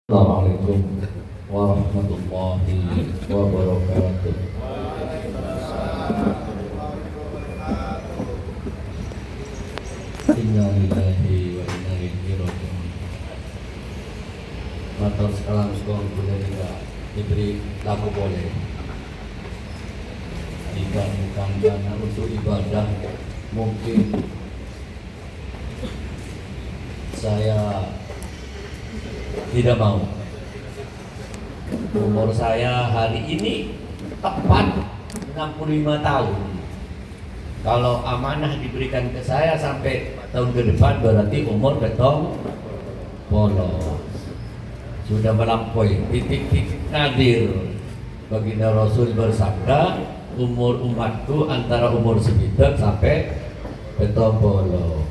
Assalamualaikum warahmatullahi wabarakatuh. Inna lillahi wa inna ilaihi raji'un. Matur sekalam sekolah punika diberi laku boleh. Jika bukan karena untuk ibadah, mungkin saya tidak mau. Umur saya hari ini tepat 65 tahun. Kalau amanah diberikan ke saya sampai tahun ke depan, berarti umur betong polos. Sudah melampaui titik-titik nadir. Baginda Rasul bersabda, umur umatku antara umur segitu sampai betong polos.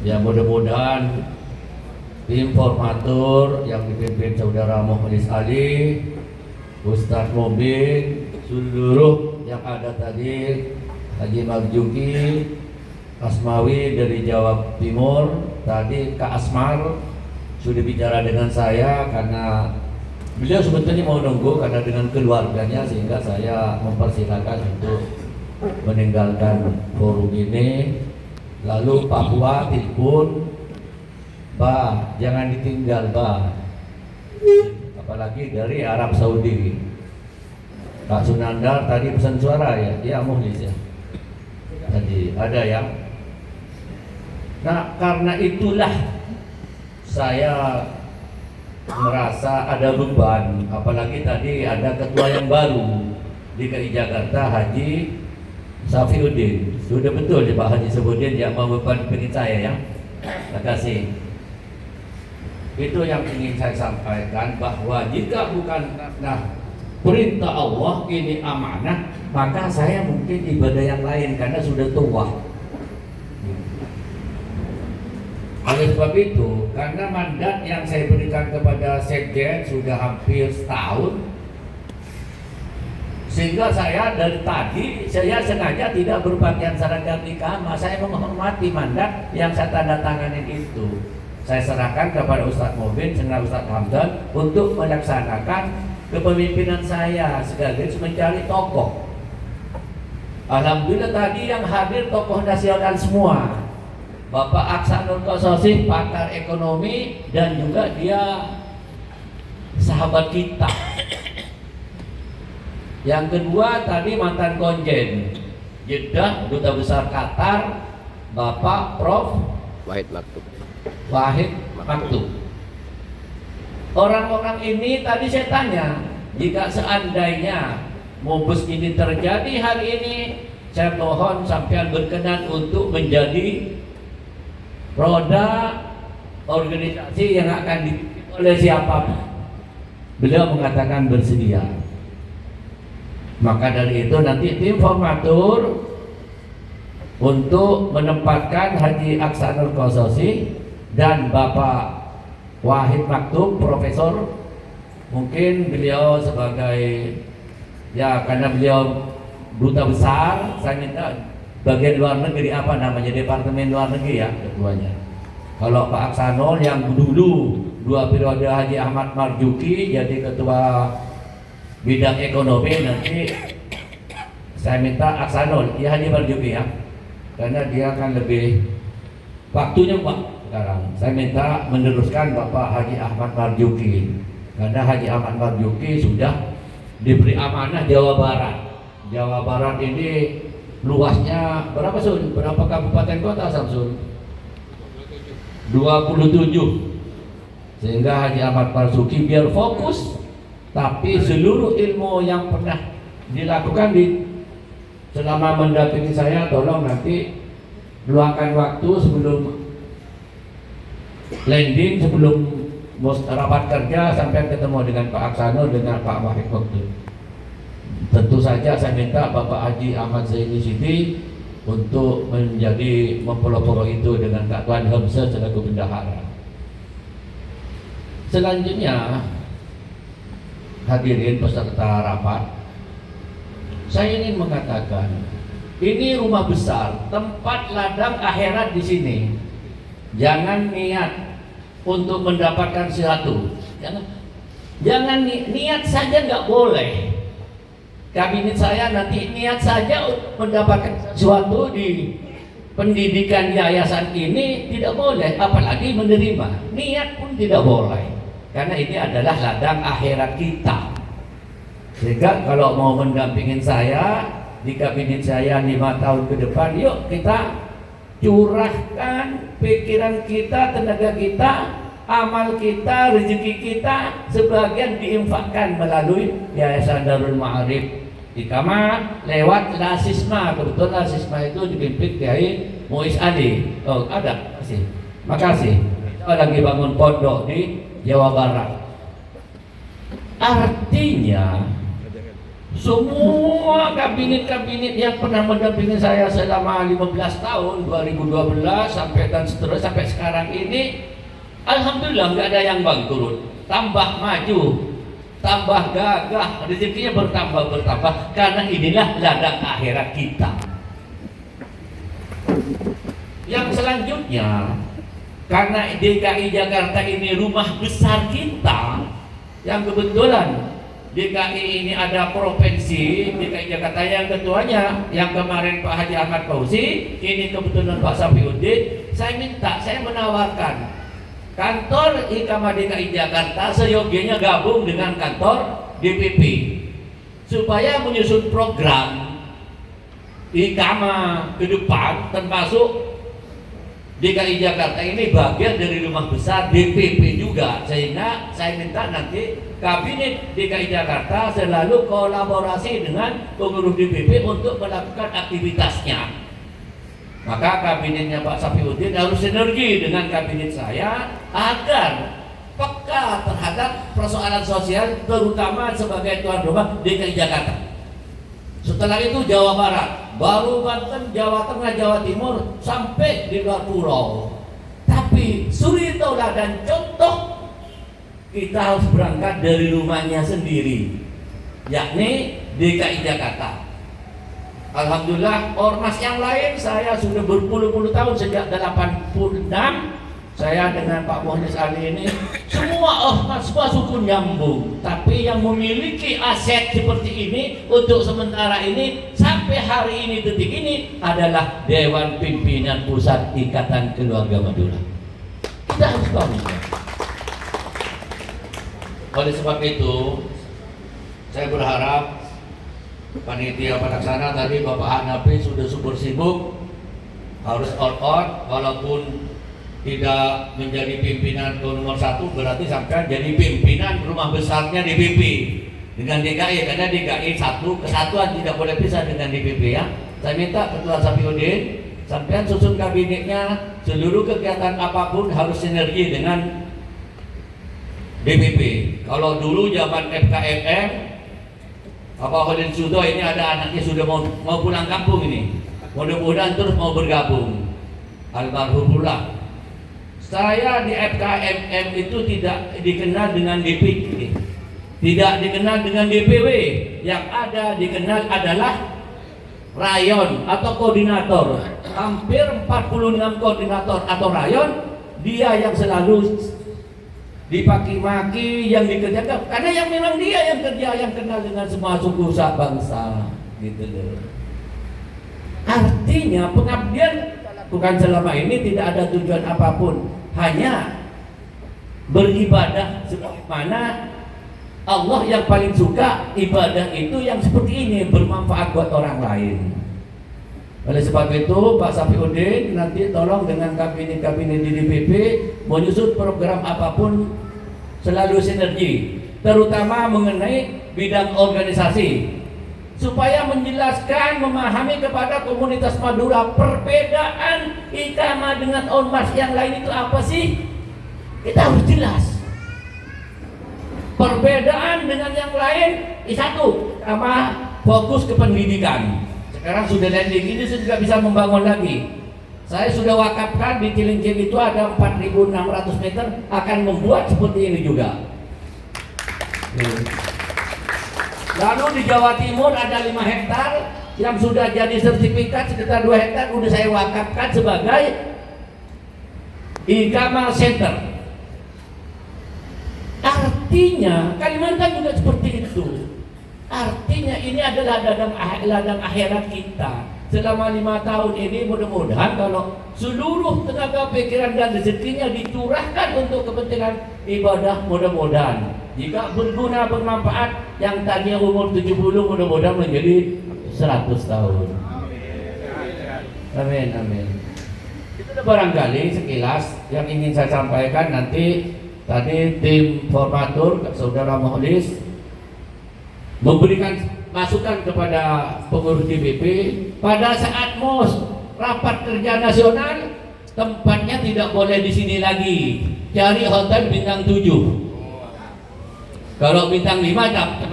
Ya, mudah-mudahan tim formatur yang dipimpin Saudara Mukhlis Ali, Ustadz Mubin, seluruh yang ada tadi, Haji Marjuki, Asmawi dari Jawa Timur, tadi Kak Asmar sudah bicara dengan saya karena beliau sebetulnya mau nunggu karena dengan keluarganya, sehingga saya mempersilakan untuk meninggalkan forum ini. Lalu Pak Buah telepon, Bah, jangan ditinggal, Bah. Apalagi dari Arab Saudi. Pak Sunandar tadi pesan suara ya, dia Mukhlis ya. Tadi ada yang. Nah, karena itulah saya merasa ada beban. Apalagi tadi ada ketua yang baru di DKI Jakarta, Haji Safiuddin. Sudah betul ya Pak Haji Safiuddin yang membeban saya ya. Terima kasih. Itu yang ingin saya sampaikan, bahwa jika bukan perintah Allah ini amanah, maka saya mungkin ibadah yang lain karena sudah tua. Oleh sebab itu, karena mandat yang saya berikan kepada Sekjen sudah hampir setahun, sehingga saya dari tadi saya sengaja tidak berpakaian seragam iqamah. Saya menghormati mandat yang saya tanda tanganin itu. Saya serahkan kepada Ustadz Mubin dengan Ustadz Hamdan untuk melaksanakan kepemimpinan saya sekaligus mencari tokoh. Alhamdulillah tadi yang hadir tokoh nasional semua. Bapak Aksanul Qasasih, pakar ekonomi, dan juga dia sahabat kita. Yang kedua tadi mantan konjen Jeddah, Duta Besar Qatar, Bapak Prof. Wahid Maktub. Orang-orang ini tadi saya tanya, jika seandainya mubus ini terjadi hari ini, saya mohon sampean berkenan untuk menjadi roda organisasi yang akan dipimpin oleh siapapun. Beliau mengatakan bersedia. Maka dari itu nanti tim formatur untuk menempatkan Haji Aksanul Qasasih dan Bapak Wahid Maktub, Profesor, mungkin beliau sebagai ya karena beliau duta besar, saya minta bagian luar negeri, apa namanya, departemen luar negeri ya ketuanya. Kalau Pak Aksanul yang dulu 2 periode Haji Ahmad Marjuki jadi ketua bidang ekonomi, nanti saya minta Aksanul ya Haji Marjuki ya, karena dia akan lebih waktunya Pak. Sekarang saya minta meneruskan Bapak Haji Ahmad Marjuki, karena Haji Ahmad Marjuki sudah diberi amanah Jawa Barat. Jawa Barat ini luasnya berapa Sun? Berapa kabupaten kota Samsun? 27. Sehingga Haji Ahmad Marzuki biar fokus, tapi seluruh ilmu yang pernah dilakukan selama mendampingi saya, tolong nanti luangkan waktu sebelum landing, sebelum rapat kerja, sampai ketemu dengan Pak Aksanul, dengan Pak Wahid Maktub. Tentu saja saya minta Bapak Haji Ahmad Zaini Siti untuk menjadi mempelopor itu dengan Kak Tuan Hamzah selaku bendahara. Selanjutnya, hadirin peserta rapat, saya ingin mengatakan, ini rumah besar, tempat ladang akhirat di sini. Jangan niat untuk mendapatkan sesuatu. Jangan niat saja nggak boleh. Kabinet saya nanti niat saja mendapatkan sesuatu di pendidikan yayasan ini tidak boleh, apalagi menerima. Niat pun tidak boleh, karena ini adalah ladang akhirat kita. Sehingga kalau mau mendampingin saya di kabinet saya 5 tahun ke depan, yuk kita curahkan pikiran kita, tenaga kita, amal kita, rezeki kita, sebagian diinfakkan melalui Yayasan Darul Ma'arif Iqamah lewat Lasisma. Kebetulan Lasisma itu dipimpin Kiai Muiz Ali. Oh, ada, makasih. Kita lagi bangun pondok di Jawa Barat. Artinya semua kabinet-kabinet yang pernah mendampingi saya selama 15 tahun, 2012 sampai dan seterusnya sampai sekarang ini, alhamdulillah nggak ada yang bangkrut, tambah maju, tambah gagah, rezekinya bertambah karena inilah ladang akhirat kita. Yang selanjutnya, karena DKI Jakarta ini rumah besar kita, yang kebetulan DKI ini ada provinsi, DKI Jakarta yang ketuanya, yang kemarin Pak Haji Ahmad Fauzi, ini kebetulan Pak Safiuddin. Saya menawarkan kantor Iqamah DKI Jakarta seyogianya gabung dengan kantor DPP supaya menyusun program Iqamah ke depan, termasuk DKI Jakarta ini bagian dari rumah besar DPP juga, sehingga saya minta nanti kabinet DKI Jakarta selalu kolaborasi dengan pengurus DPP untuk melakukan aktivitasnya. Maka kabinetnya Pak Safiuddin harus sinergi dengan kabinet saya agar peka terhadap persoalan sosial, terutama sebagai tuan rumah DKI Jakarta. Setelah itu Jawa Barat, baru Banten, Jawa Tengah, Jawa Timur, sampai di luar pulau. Tapi suri tauladan contoh, kita harus berangkat dari rumahnya sendiri, yakni DKI Jakarta. Alhamdulillah, ormas yang lain saya sudah berpuluh-puluh tahun, sejak 86 saya dengan Pak Muhnis Ali ini, semua ormas, semua suku nyambung. Tapi yang memiliki aset seperti ini untuk sementara ini sampai hari ini, detik ini, adalah Dewan Pimpinan Pusat Ikatan Keluarga Madura. Kita harus bangga. Oleh sebab itu, saya berharap panitia pelaksana tadi Bapak Hanafi sudah super sibuk, harus out, walaupun tidak menjadi pimpinan nomor 1, berarti sampai jadi pimpinan rumah besarnya DPP dengan DKI, karena DKI satu kesatuan, tidak boleh pisah dengan DPP ya. Saya minta Ketua Safiuddin sampean susun kabinetnya, seluruh kegiatan apapun harus sinergi dengan DPP. Kalau dulu zaman FKMM, Bapak Khalil Sudo ini ada anaknya sudah mau pulang kampung ini, mudah-mudahan terus mau bergabung, almarhumullah. Saya di FKMM itu tidak dikenal dengan DPD, tidak dikenal dengan DPW, yang ada dikenal adalah rayon atau koordinator. Hampir 46 koordinator atau rayon, dia yang selalu dipaki-maki, yang dikerjakan, karena yang memang dia yang kerja, yang kenal dengan semua suku bangsa, gitu loh. Artinya pengabdian bukan selama ini tidak ada tujuan apapun, hanya beribadah sebagaimana Allah yang paling suka ibadah itu yang seperti ini, bermanfaat buat orang lain. Oleh sebab itu Pak Safiuddin nanti tolong dengan kabinet-kabinet di DPP menyusun program apapun selalu sinergi, terutama mengenai bidang organisasi, supaya menjelaskan, memahami kepada komunitas Madura perbedaan Iqamah dengan ormas yang lain itu apa sih? Kita harus jelas. Perbedaan dengan yang lain, satu, sama fokus ke pendidikan. Sekarang sudah landing ini sudah bisa membangun lagi. Saya sudah wakafkan di Cilincing itu ada 4.600 meter, akan membuat seperti ini juga. Lalu di Jawa Timur ada 5 hektar yang sudah jadi sertifikat, sekitar 2 hektar sudah saya wakafkan sebagai Iqamah Center. Artinya Kalimantan juga seperti itu. Artinya ini adalah ladang akhirat kita. Selama 5 tahun ini mudah-mudahan kalau seluruh tenaga pikiran dan rezekinya dicurahkan untuk kepentingan ibadah, mudah-mudahan jika berguna bermanfaat, yang tadinya umur 70 mudah-mudahan menjadi 100 tahun. Amin, amin. Itu barangkali sekilas yang ingin saya sampaikan. Nanti tadi tim formatur Saudara Muhlis memberikan masukan kepada pengurus DPP pada saat MOS rapat kerja nasional, tempatnya tidak boleh di sini lagi, cari hotel bintang 7. Kalau bintang 5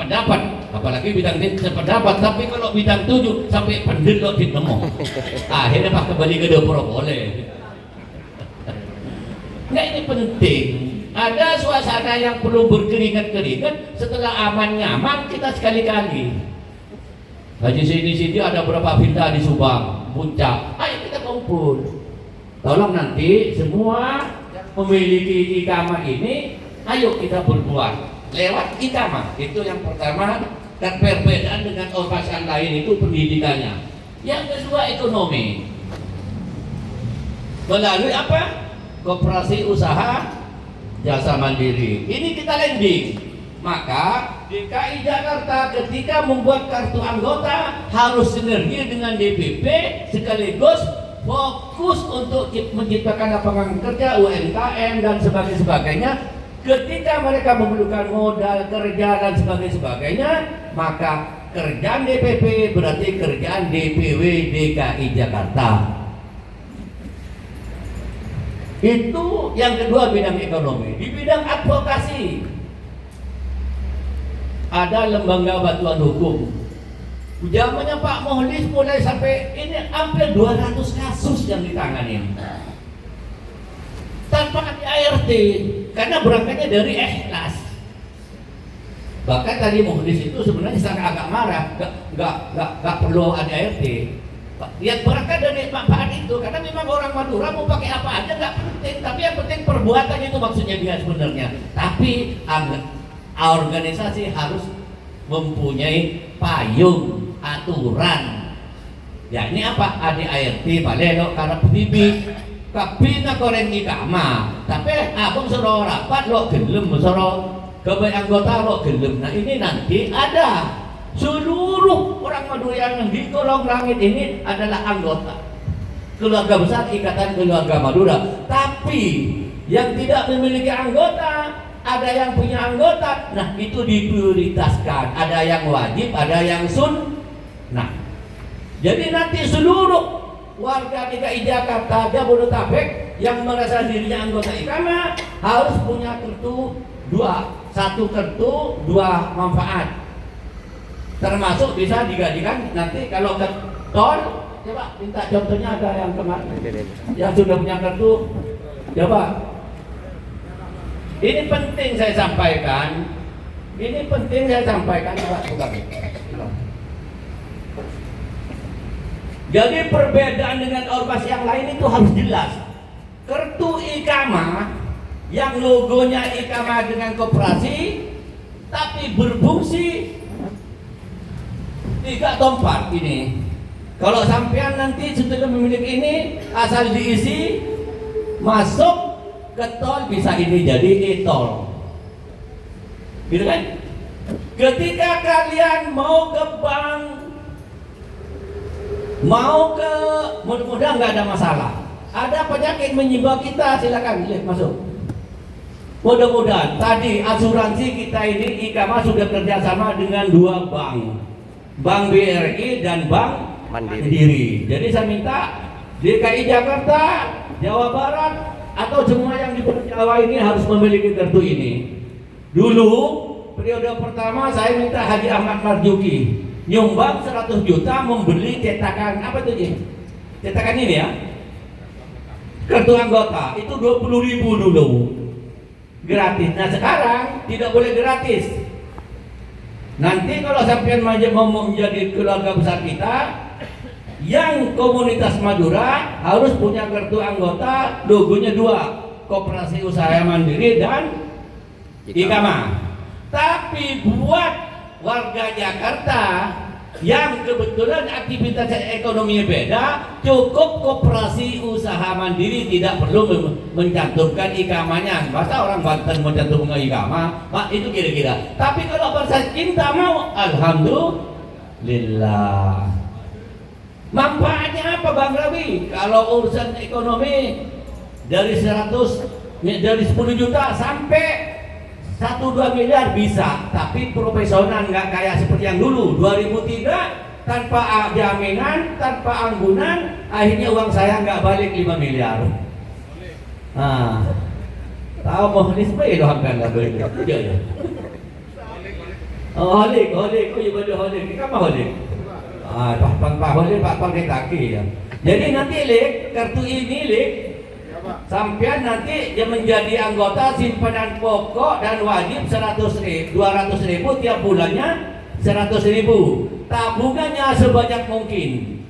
dapat, apalagi bintang 5 dapat, tapi kalau bintang 7 sampai pendil lo nemu. Akhirnya pak kembali ke Depok boleh. Nah, ini penting. Ada suasana yang perlu berkeringat-keringat. Setelah aman nyaman, kita sekali-kali. Haji sini ada berapa villa di Subang, Puncak. Ayo kita kumpul. Tolong nanti semua yang memiliki ikamah ini, ayo kita berbuat lewat ikamah. Itu yang pertama. Dan perbedaan dengan ormas yang lain itu pendidikannya. Yang kedua ekonomi. Melalui apa? Koperasi usaha jasa mandiri. Ini kita landing. Maka DKI Jakarta ketika membuat kartu anggota harus sinergi dengan DPP, sekaligus fokus untuk menciptakan lapangan kerja, UMKM dan sebagainya. Ketika mereka memerlukan modal kerja dan sebagainya, maka kerjaan DPP berarti kerjaan DPW DKI Jakarta. Itu yang kedua, bidang ekonomi. Di bidang advokasi ada lembaga bantuan hukum. Zamannya Pak Muhlis mulai sampai ini hampir 200 kasus yang ditangani tanpa ART, karena berangkatnya dari ikhlas. Bahkan tadi Muhlis itu sebenarnya sangat agak marah, nggak perlu ada ART. Lihat berangkat dari manfaat itu, karena memang orang Madura mau pakai apa aja nggak penting, tapi yang penting perbuatan itu maksudnya dia sebenarnya. Tapi organisasi harus mempunyai payung aturan. Ya ini apa? ADART, balelo, karena tibi, kabina koreng ikama. Tapi abang suruh rapat lo gelem, suruh kebaik anggota lo gelem. Nah ini nanti ada seluruh orang Madura yang di kolong langit ini adalah anggota keluarga besar Ikatan Keluarga Madura. Tapi yang tidak memiliki anggota, ada yang punya anggota, nah itu diprioritaskan. Ada yang wajib, ada yang sunnah. Jadi nanti seluruh warga DKI Jakarta, Jabodetabek yang merasa dirinya anggota ikamah harus punya kartu dua, satu kartu dua manfaat. Termasuk bisa digajikan nanti kalau ke tol. Coba minta contohnya, ada yang kemarin yang sudah punya kartu, coba. Ini penting saya sampaikan. Ini penting saya sampaikan, Pak. Bukan. Jadi perbedaan dengan ormas yang lain itu harus jelas. Kartu ikamah yang logonya ikamah dengan koperasi, tapi berfungsi 3 atau 4 ini. Kalau sampean nanti sudah memiliki ini, asal diisi, masuk ke tol, bisa ini jadi e-tol, gitu kan? Ketika kalian mau ke bank, mau ke, mudah-mudahan nggak ada masalah. Ada penyakit menyimpang kita, silakan lihat masuk. Mudah-mudahan tadi asuransi kita ini ikamah sudah kerjasama dengan 2 bank, Bank BRI dan Bank Mandiri. Jadi saya minta DKI Jakarta, Jawa Barat, atau semua yang di Jawa ini harus memiliki kartu ini. Dulu periode pertama saya minta Haji Ahmad Marzuki nyumbang 100 juta membeli cetakan apa itu Ji? Cetakan ini ya, kartu anggota itu 20.000 dulu gratis. Nah sekarang tidak boleh gratis. Nanti kalau sampean mau menjadi keluarga besar kita, yang komunitas Madura harus punya kartu anggota, logonya 2, Koperasi Usaha Mandiri dan ikamah. Tapi buat warga Jakarta yang kebetulan aktivitas ekonominya beda, cukup koperasi usaha mandiri, tidak perlu mencantumkan ikamahnya. Masa orang Banten mencantumkan ikamah, Pak, itu kira-kira. Tapi kalau bangsa cinta mau, alhamdulillah. Manfaatnya apa Bang Rabi? Kalau urusan ekonomi dari 10 juta sampai 1-2 miliar bisa, tapi profesional, nggak kayak seperti yang dulu 2003 tanpa jaminan, tanpa anggunan, akhirnya uang saya nggak balik 5 miliar. Nah, tahu mau ini sebenarnya doang kan nggak boleh ya. Oh holik, oh ibadah holik, ini apa holik? Pak holik, pak kaki ya. Jadi nanti kartu ini sampai nanti dia menjadi anggota simpanan pokok dan wajib 200.000 tiap bulannya 100.000. Tabungannya sebanyak mungkin.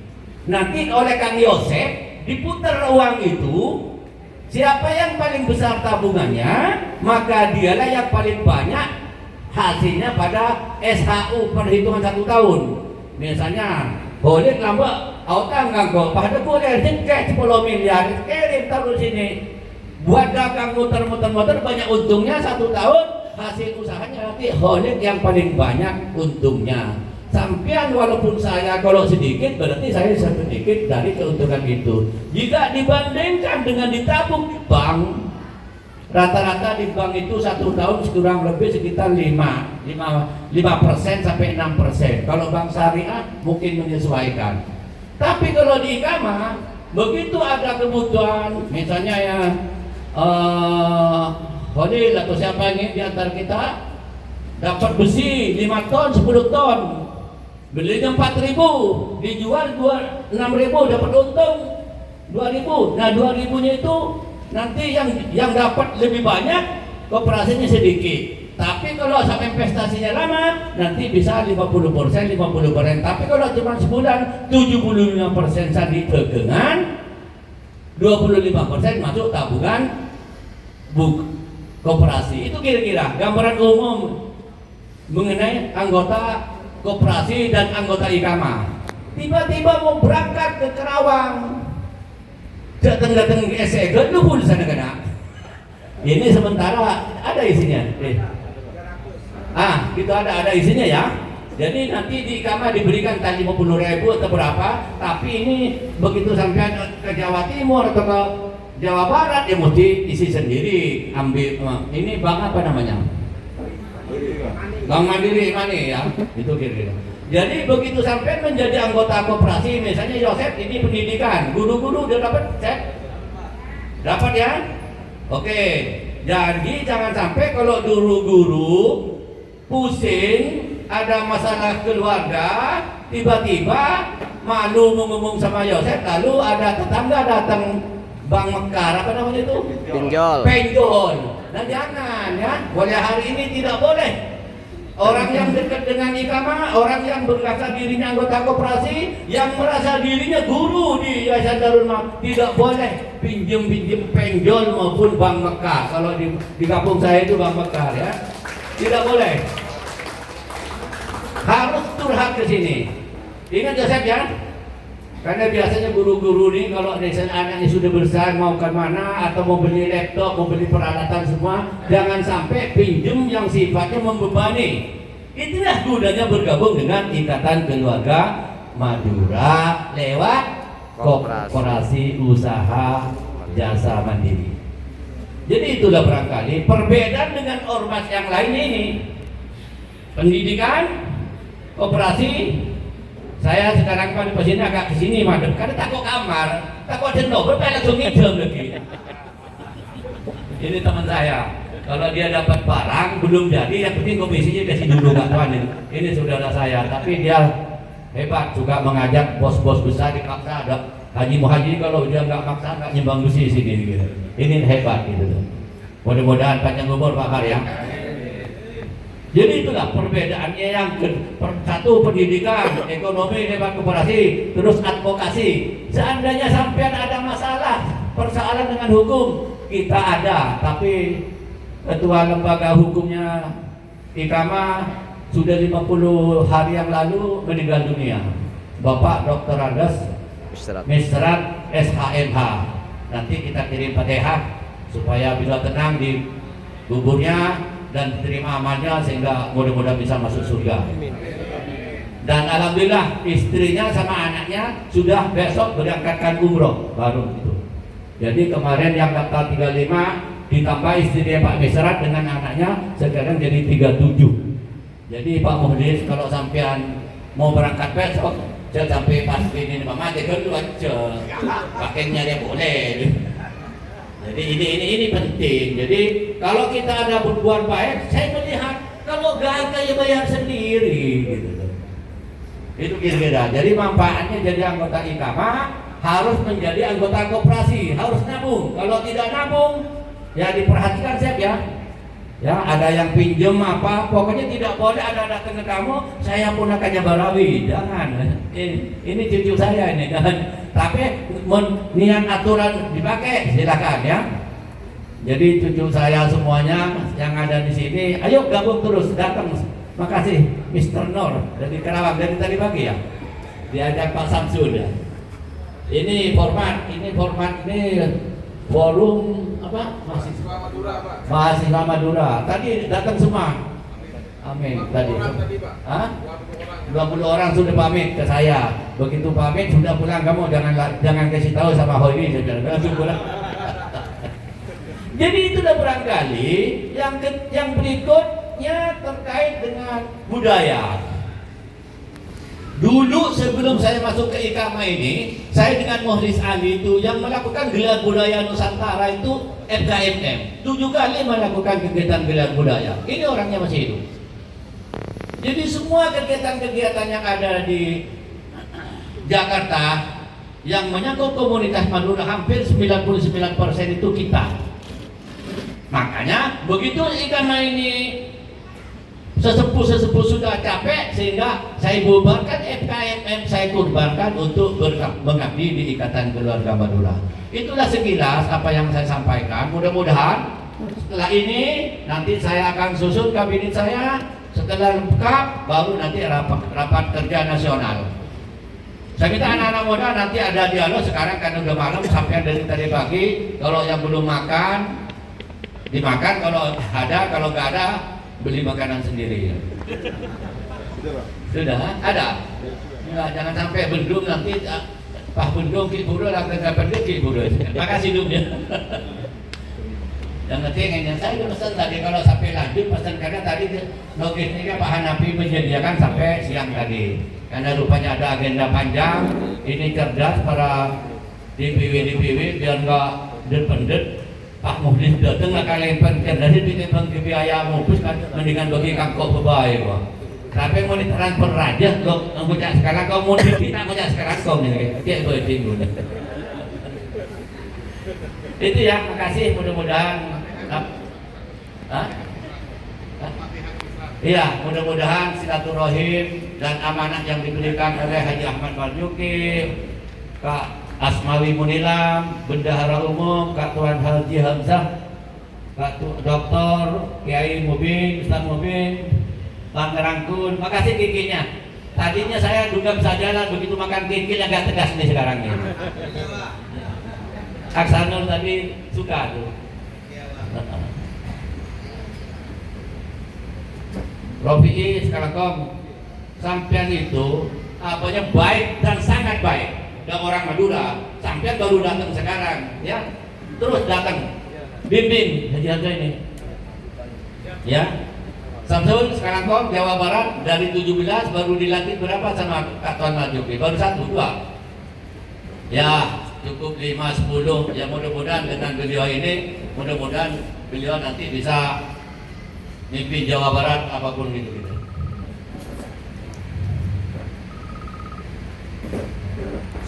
Nanti oleh Kang Yosep diputar uang itu. Siapa yang paling besar tabungannya, maka dialah yang paling banyak hasilnya pada SHU perhitungan 1 tahun. Misalnya boleh lambak Autang kanggo, pada boleh jengkeh 10 miliar, kirim taruh sini. Buat dagang muter-muter banyak untungnya 1 tahun, hasil usahanya nanti holik yang paling banyak untungnya. Sampian walaupun saya kalau sedikit, berarti saya sedikit dari keuntungan itu. Jika dibandingkan dengan ditabung di bank, rata-rata di bank itu 1 tahun kurang lebih sekitar 5% sampai 6%. Kalau bank syariah mungkin menyesuaikan. Tapi kalau di ikamah, begitu ada kebutuhan, misalnya ya Hodil atau siapa ini di antara kita dapat besi 5 ton, 10 ton, belinya 4.000, dijual 6.000, dapat untung 2.000. Nah 2.000-nya itu nanti yang dapat lebih banyak, koperasinya sedikit. Tapi kalau sampai investasinya lama, nanti bisa 50%. Tapi kalau cuma sebulan, 75% tadi dagangan, 25% masuk tabungan koperasi. Itu kira-kira gambaran umum mengenai anggota koperasi dan anggota ikamah. Tiba-tiba mau berangkat ke Kerawang, datang ke SEG, lupa di sana kena. Ini sementara ada isinya. Itu ada isinya ya. Jadi nanti di ikamah diberikan tadi 50.000 atau berapa, tapi ini begitu sampai ke Jawa Timur atau ke Jawa Barat ya mesti isi sendiri, ambil. Ini bank apa namanya? Bank Mandiri Mani ya, itu kira-kira. Jadi begitu sampai menjadi anggota koperasi, misalnya Yosef ini pendidikan, guru-guru dia dapat dapat ya? Oke. Jadi jangan sampai kalau guru-guru pusing, ada masalah keluarga, tiba-tiba malu ngomong sama Yosef, lalu ada tetangga datang Bang Mekar, apa namanya itu? Penjol. Nah jangan ya, boleh hari ini tidak boleh. Orang yang dekat dengan ikamah, orang yang merasa dirinya anggota koperasi, yang merasa dirinya guru di Yayasan Darul Ma'arif, tidak boleh pinjem penjol maupun Bang Mekar. Kalau di kampung saya itu Bang Mekar ya, tidak boleh. Harus curhat ke sini. Ingat Joseph ya, karena biasanya guru-guru nih kalau anaknya sudah besar mau ke mana atau mau beli laptop, mau beli peralatan semua, jangan sampai pinjem yang sifatnya membebani. Itulah gunanya bergabung dengan Ikatan Keluarga Madura lewat Koperasi Usaha Jasa Mandiri. Jadi itulah barangkali perbedaan dengan ormas yang lain ini. Pendidikan, koperasi. Saya sekarang kan di sini agak kesini madem, karena takut kamar, takut jenuh, langsung ngidam lagi. Ini teman saya, kalau dia dapat barang belum jadi, yang penting komisinya kasih dulu Kak Tuan. Ini saudara saya, tapi dia hebat, juga mengajak bos-bos besar dipaksa. Ada Haji Muhaji kalau dia nggak maksa nggak nyembang besi sini gitu. Ini hebat gitu. Mudah-mudahan panjang umur Pak Mar ya. Jadi itulah perbedaannya yang satu pendidikan, ekonomi lewat koperasi, terus advokasi. Seandainya sampai ada masalah, persoalan dengan hukum, kita ada, tapi ketua lembaga hukumnya Ikama sudah 50 hari yang lalu meninggal dunia, Bapak Dr. Andes Misrat SHMH. Nanti kita kirim Fatihah supaya bisa tenang di kuburnya dan diterima amalnya sehingga mudah-mudahan bisa masuk surga. Dan alhamdulillah istrinya sama anaknya sudah besok berangkatkan umroh baru itu. Jadi kemarin yang daftar 35 ditambah istrinya Pak Misrat dengan anaknya sekarang jadi 37. Jadi Pak Muhdis kalau sampean mau berangkat besok jangan sampai pas ini mama jadi dulu aja pakainya dia boleh. Jadi ini penting. Jadi kalau kita ada berbuat baik, saya melihat kalau gagal ya bayar sendiri gitu. Itu kira-kira. Jadi manfaatnya jadi anggota Ikama harus menjadi anggota koperasi, harus nabung. Kalau tidak nabung ya diperhatikan Chef ya. Ya, ada yang pinjam apa, pokoknya tidak boleh ada datang ke kamu, saya ponakannya Barawi, jangan. Ini cucu saya ini, jangan. Tapi niat aturan dipakai, silakan ya. Jadi cucu saya semuanya yang ada di sini, ayo gabung terus, datang. Makasih, Mr. Nur dari Karawang dari tadi pagi ya. Diajak Pak Samsul ya. Ini format ini forum apa mahasiswa Madura tadi datang semua. Amin tadi. 20 orang sudah pamit ke saya. Begitu pamit sudah pulang, kamu jangan kasih tahu sama Hoi langsung pulang. Jadi itu udah barangkali yang berikutnya terkait dengan budaya. Dulu sebelum saya masuk ke Ikama ini, saya dengan Muhdis Ali itu yang melakukan gelar budaya Nusantara itu FKMM 7 kali melakukan kegiatan gelar budaya. Ini orangnya masih hidup. Jadi semua kegiatan-kegiatan yang ada di Jakarta yang menyangkut komunitas Madura hampir 99% itu kita. Makanya begitu Ikama ini sesepuh sudah capek sehingga saya bubarkan FKMM, saya kurbankan untuk mengabdi di Ikatan Keluarga Madura. Itulah sekilas apa yang saya sampaikan. Mudah-mudahan setelah ini nanti saya akan susun kabinet saya. Setelah lengkap baru nanti rapat kerja nasional. Saya minta anak-anak muda nanti ada dialog sekarang kan udah malam sampai dari tadi pagi. Kalau yang belum makan dimakan, kalau nggak ada beli makanan sendiri. Sudah ada. Enggak, jangan sampai bendung nanti Pak bendung ki buru lah enggak bendung ki buru. Makasih dumnya. Yang penting yang saya pesan tadi kalau sampai lanjut pesan karena tadi logistiknya Pak Hanafi menyediakan sampai siang tadi. Karena rupanya ada agenda panjang, ini cerdas para DPW biar enggak dependet. Pak Muhdis datang lah kalian dari ditimbang ke biaya mubus kan mendingan bagi kangkok bebaik Pak. Tapi mau ditransfer aja lo ngucap sekarang kau mau kita ngucap sekarang kau nih dia berding udah. Itu ya, makasih mudah-mudahan. Iya, mudah-mudahan silaturahim dan amanah yang diberikan oleh Haji Ahmad Marzuki, Kak Asmawi Munilam, Bendahara Umum, Kak Tuan Haji Hamzah, Kak Dr. Kiai Mubin, Ustaz Mubin, Bang Rangkun, makasih kikinya. Tadinya saya dugam saja lah begitu makan kikil agak tegas nih sekarang ini. Aksanul tadi suka tuh. Rofi'i sekalian sampean itu apanya baik dan sangat baik. Dan orang Madura, sampai baru datang sekarang, ya, terus datang, bimbing Haji ini, ya. Samsul sekarang kok Jawa Barat dari 17 baru dilantik berapa sama Kak Tuan Marzuki? Baru 1, 2, ya cukup 5, 10, ya mudah-mudahan dengan beliau ini, mudah-mudahan beliau nanti bisa mimpin Jawa Barat apapun gitu.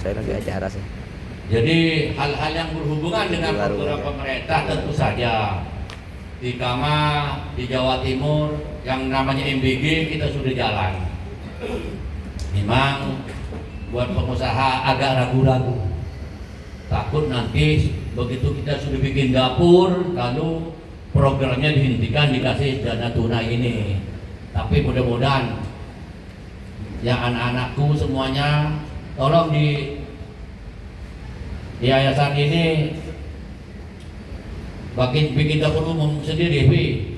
Saya lagi acara sih. Jadi hal-hal yang berhubungan dengan program pemerintah tentu saja di Ikama di Jawa Timur yang namanya MBG kita sudah jalan. Memang buat pengusaha agak ragu-ragu, takut nanti begitu kita sudah bikin dapur lalu programnya dihentikan, dikasih dana tunai ini. Tapi mudah-mudahan yang anak-anakku semuanya tolong di yayasan ini bikin dapur umum sendiri,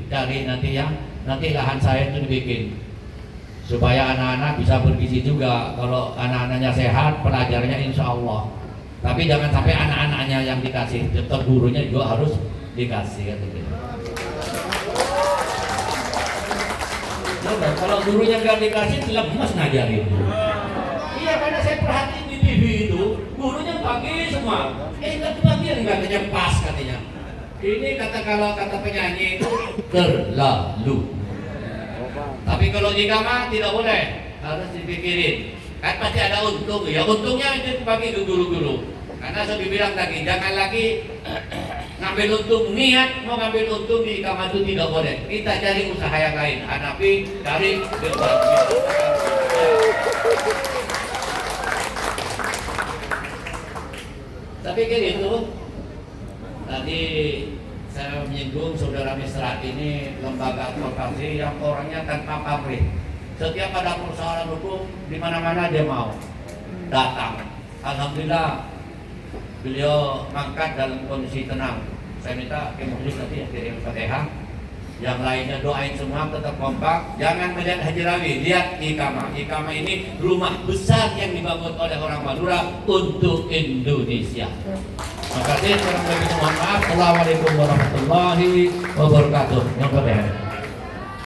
cari nanti lahan saya itu dibikin supaya anak-anak bisa bergizi juga. Kalau anak-anaknya sehat, pelajarannya insya Allah. Tapi jangan sampai anak-anaknya yang dikasih, tetap gurunya juga harus dikasih. Gitu. Nah, kalau gurunya nggak dikasih, lemas ngajarin. Iya, karena saya perhatiin di TV itu, gurunya pagi semua. Tapi bagian katanya pas katanya. Ini kalau kata penyanyi itu terlalu. Tapi kalau iqamah tidak boleh, harus dipikirin. Kan pasti ada untung, ya untungnya itu bagi ke guru-guru. Karena saya bilang tadi, jangan lagi ngambil untung, niat mau ngambil untung di iqamah itu tidak boleh. Kita cari usaha yang lain, hadapi, cari berbahagia. Tapi kayak gitu, tadi saya menyinggung saudara Misrat ini lembaga advokasi yang orangnya tanpa pamrih. Setiap ada persoalan hukum di mana-mana dia mau datang. Alhamdulillah beliau mangkat dalam kondisi tenang. Saya minta kemudian nanti kirim Fatihah. Yang lainnya doain semua tetap kompak. Jangan melihat Haji Rawi, lihat iqamah. Iqamah ini rumah besar yang dibangun oleh orang Madura untuk Indonesia. Terima kasih. Kurang lebih mohon maaf. Assalamualaikum warahmatullahi wabarakatuh. Yang Fatihah.